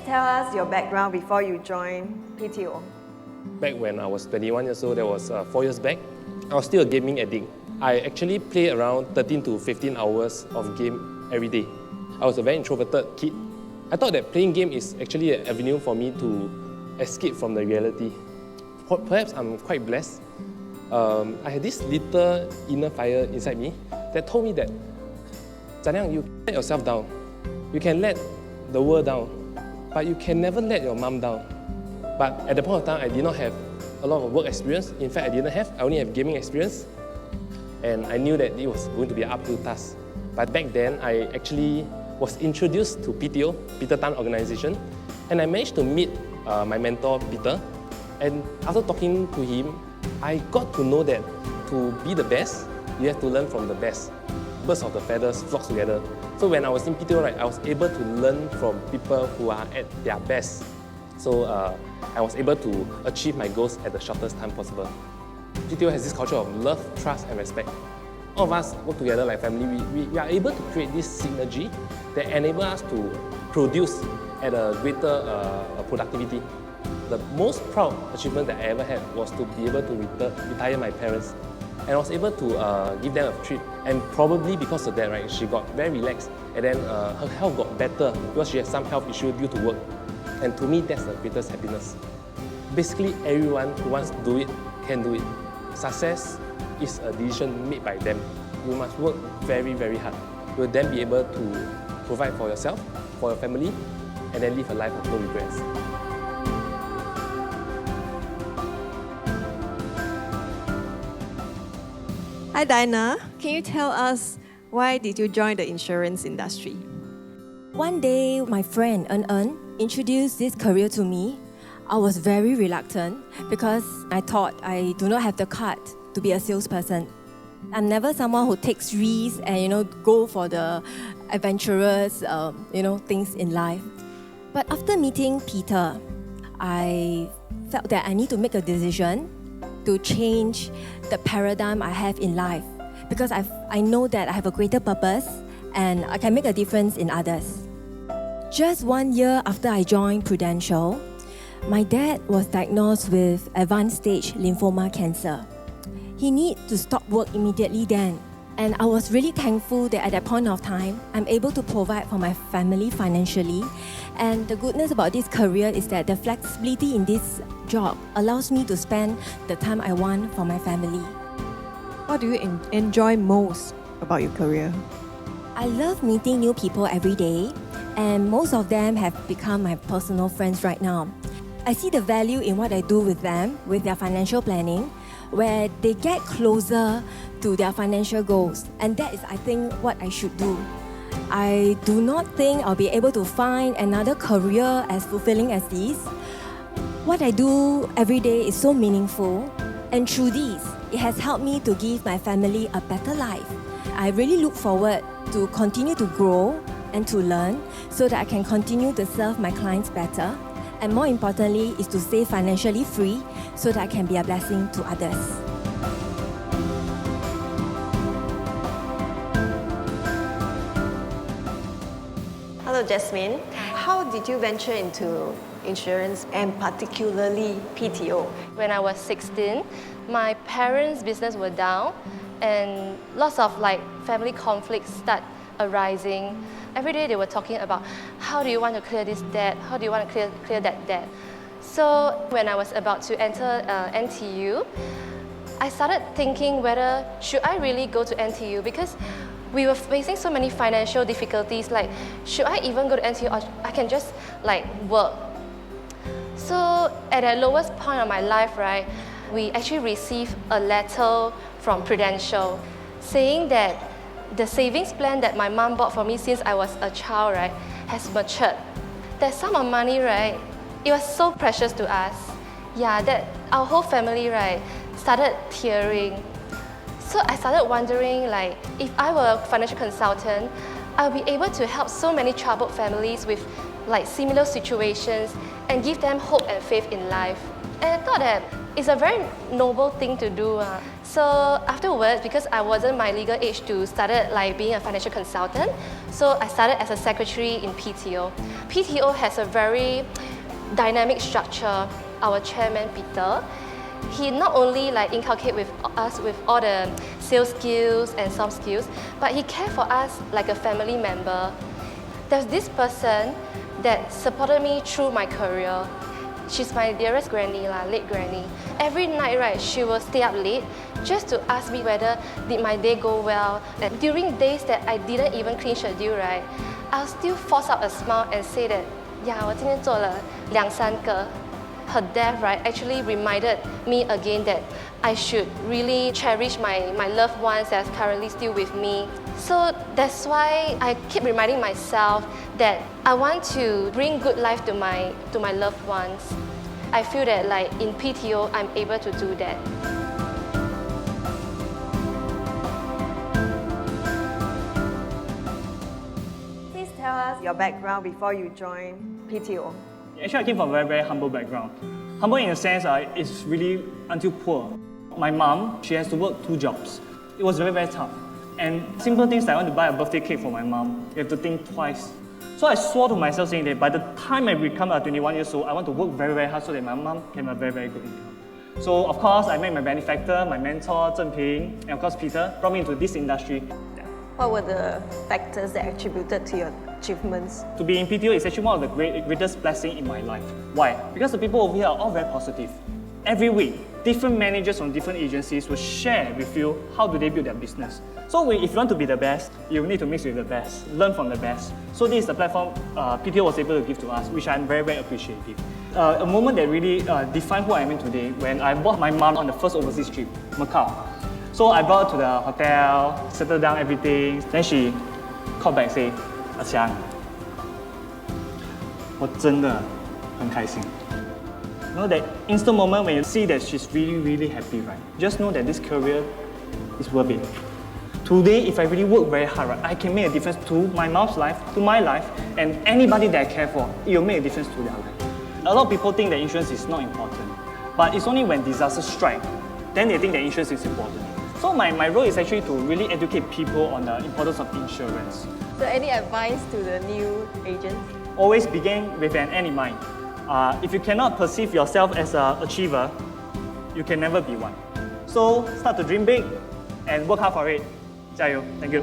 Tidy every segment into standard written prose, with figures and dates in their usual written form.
tell us your background before you joined PTO? Back when I was 21 years old, that was 4 years back, I was still a gaming addict. I actually play around 13 to 15 hours of game every day. I was a very introverted kid. I thought that playing game is actually an avenue for me to escape from the reality. Perhaps I'm quite blessed. I had this little inner fire inside me that told me that, Zhanyang, you let yourself down. You can let the world down, but you can never let your mom down. But at the point of time, I did not have a lot of work experience. In fact, I only have gaming experience. And I knew that it was going to be an uphill task. But back then, I actually was introduced to PTO, Peter Tan organization, and I managed to meet my mentor, Peter. And after talking to him, I got to know that to be the best, you have to learn from the best. Birds of the feathers flock together. So when I was in PTO, I was able to learn from people who are at their best. So I was able to achieve my goals at the shortest time possible. PTO has this culture of love, trust, and respect. All of us work together like family. We are able to create this synergy that enable us to produce at a greater productivity. The most proud achievement that I ever had was to be able to retire my parents. And I was able to give them a treat. And probably because of that, she got very relaxed. And then her health got better because she had some health issue due to work. And to me, that's the greatest happiness. Basically, everyone who wants to do it can do it. Success is a decision made by them. You must work very, very hard. You will then be able to provide for yourself, for your family, and then live a life of no regrets. Hi Dinah, can you tell us why did you join the insurance industry? One day, my friend Ann introduced this career to me. I was very reluctant because I thought I do not have the card to be a salesperson. I'm never someone who takes risks and go for the adventurous things in life. But after meeting Peter, I felt that I need to make a decision to change the paradigm I have in life because I know that I have a greater purpose and I can make a difference in others. Just 1 year after I joined Prudential, my dad was diagnosed with advanced stage lymphoma cancer. He needed to stop work immediately then. And I was really thankful that at that point of time, I'm able to provide for my family financially. And the goodness about this career is that the flexibility in this job allows me to spend the time I want for my family. What do you enjoy most about your career? I love meeting new people every day, and most of them have become my personal friends right now. I see the value in what I do with them, with their financial planning, where they get closer to their financial goals. And that is, I think, what I should do. I do not think I'll be able to find another career as fulfilling as this. What I do every day is so meaningful, and through this, it has helped me to give my family a better life. I really look forward to continue to grow and to learn so that I can continue to serve my clients better. And more importantly, is to stay financially free so that I can be a blessing to others. Hello Jasmine, how did you venture into insurance and particularly PTO? When I was 16, my parents' business were down and lots of family conflicts start arising. Every day they were talking about how do you want to clear this debt, how do you want to clear that debt. So when I was about to enter NTU, I started thinking whether should I really go to NTU because we were facing so many financial difficulties, should I even go to NTU or I can just work. So at the lowest point of my life, we actually received a letter from Prudential saying that the savings plan that my mom bought for me since I was a child, has matured. That sum of money, it was so precious to us. Yeah, that our whole family, started tearing. So I started wondering, if I were a financial consultant, I'll be able to help so many troubled families with similar situations and give them hope and faith in life. And I thought that it's a very noble thing to do. So afterwards, because I wasn't my legal age to started like being a financial consultant, so I started as a secretary in PTO. PTO has a very dynamic structure. Our chairman, Peter, he not only like inculcate with us with all the sales skills and soft skills, but he cared for us like a family member. There's this person that supported me through my career. She's my dearest granny, late granny. Every night, right, she will stay up late just to ask me whether did my day go well. And during days that I didn't even clean schedule, right, I'll still force out a smile and say that, yeah, 我今天做了2-3个. Her death, right, actually reminded me again that I should really cherish my loved ones that's currently still with me. So that's why I keep reminding myself that I want to bring good life to my loved ones. I feel that like in PTO, I'm able to do that. Please tell us your background before you joined PTO. Actually, I came from a very, very humble background. Humble in a sense, it's really until poor. My mom, she has to work 2 jobs. It was very, very tough. And simple things like I want to buy a birthday cake for my mom, you have to think twice. So I swore to myself saying that by the time I become 21 years old, I want to work very, very hard so that my mom can have a very, very good income. So of course, I met my benefactor, my mentor, Zheng Ping, and of course Peter, brought me into this industry. What were the factors that attributed to your achievements? To be in PTO is actually one of the greatest blessings in my life. Why? Because the people over here are all very positive. Every week, different managers from different agencies will share with you how do they build their business. So if you want to be the best, you need to mix with the best, learn from the best. So this is the platform PTO was able to give to us, which I'm very, very appreciative. A moment that really defined who I am today when I brought my mom on the first overseas trip, Macau. So I brought her to the hotel, settled down everything. Then she called back and said, 阿强，我真的很开心。You know that instant moment when you see that she's really, really happy, right? Just know that this career is worth it. Today, if I really work very hard, right, I can make a difference to my mom's life, to my life, and anybody that I care for, it will make a difference to their life. A lot of people think that insurance is not important, but it's only when disasters strike, then they think that insurance is important. So my role is actually to really educate people on the importance of insurance. So any advice to the new agents? Always begin with an end in mind. If you cannot perceive yourself as an achiever, you can never be one. So start to dream big and work hard for it. 加油! Thank you.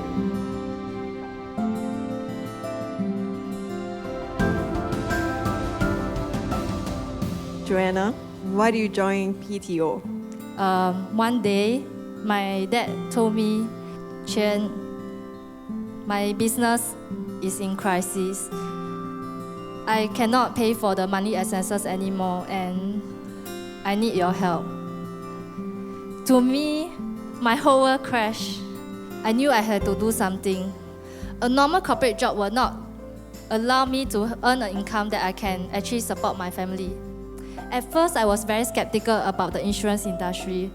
Joanna, why do you join PTO? One day, my dad told me, Chen, my business is in crisis. I cannot pay for the money expenses anymore and I need your help. To me, my whole world crashed. I knew I had to do something. A normal corporate job will not allow me to earn an income that I can actually support my family. At first, I was very skeptical about the insurance industry.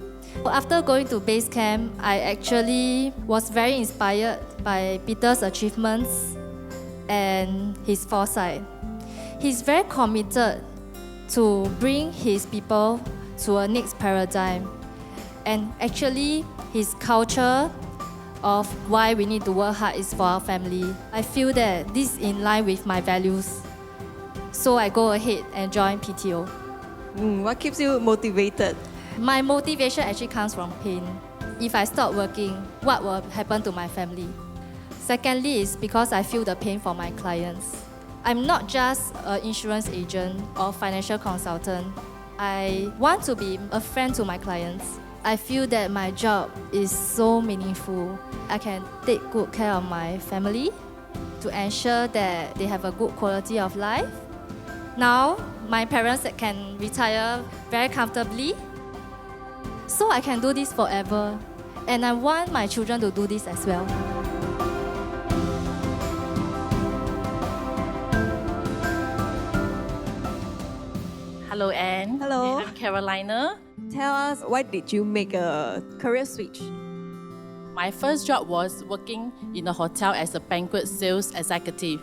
After going to base camp, I actually was very inspired by Peter's achievements and his foresight. He's very committed to bring his people to a next paradigm. And actually, his culture of why we need to work hard is for our family. I feel that this is in line with my values. So I go ahead and join PTO. What keeps you motivated? My motivation actually comes from pain. If I stop working, what will happen to my family? Secondly is because I feel the pain for my clients. I'm not just an insurance agent or financial consultant. I want to be a friend to my clients. I feel that my job is so meaningful. I can take good care of my family to ensure that they have a good quality of life. Now, my parents can retire very comfortably. So I can do this forever. And I want my children to do this as well. Hello, Anne. Hello. I'm Carolina. Tell us, why did you make a career switch? My first job was working in a hotel as a banquet sales executive.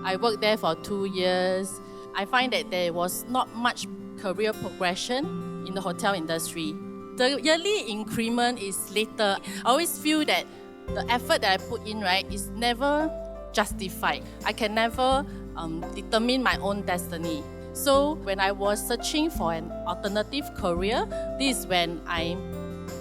I worked there for 2 years. I find that there was not much career progression in the hotel industry. The yearly increment is later. I always feel that the effort that I put in, right, is never justified. I can never determine my own destiny. So when I was searching for an alternative career, this is when I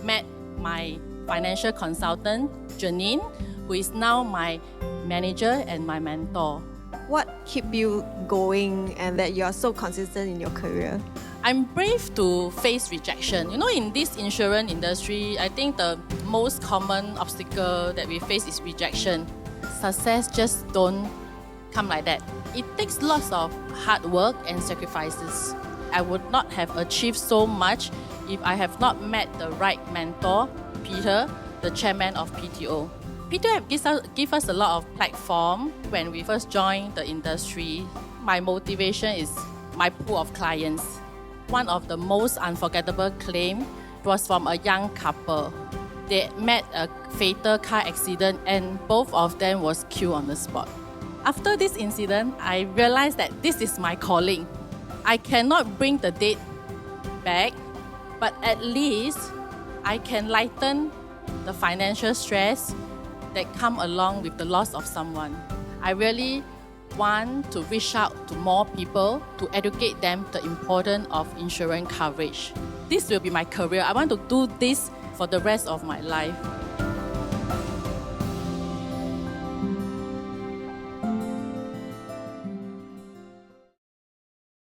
met my financial consultant, Janine, who is now my manager and my mentor. What keep you going and that you are so consistent in your career? I'm brave to face rejection. You know, in this insurance industry, I think the most common obstacle that we face is rejection. Success just don't come like that. It takes lots of hard work and sacrifices. I would not have achieved so much if I have not met the right mentor, Peter, the chairman of PTO. PTO gives us a lot of platform when we first joined the industry. My motivation is my pool of clients. One of the most unforgettable claims was from a young couple. They met a fatal car accident and both of them was killed on the spot. After this incident, I realized that this is my calling. I cannot bring the dead back, but at least I can lighten the financial stress that come along with the loss of someone. I really want to reach out to more people to educate them the importance of insurance coverage. This will be my career. I want to do this for the rest of my life.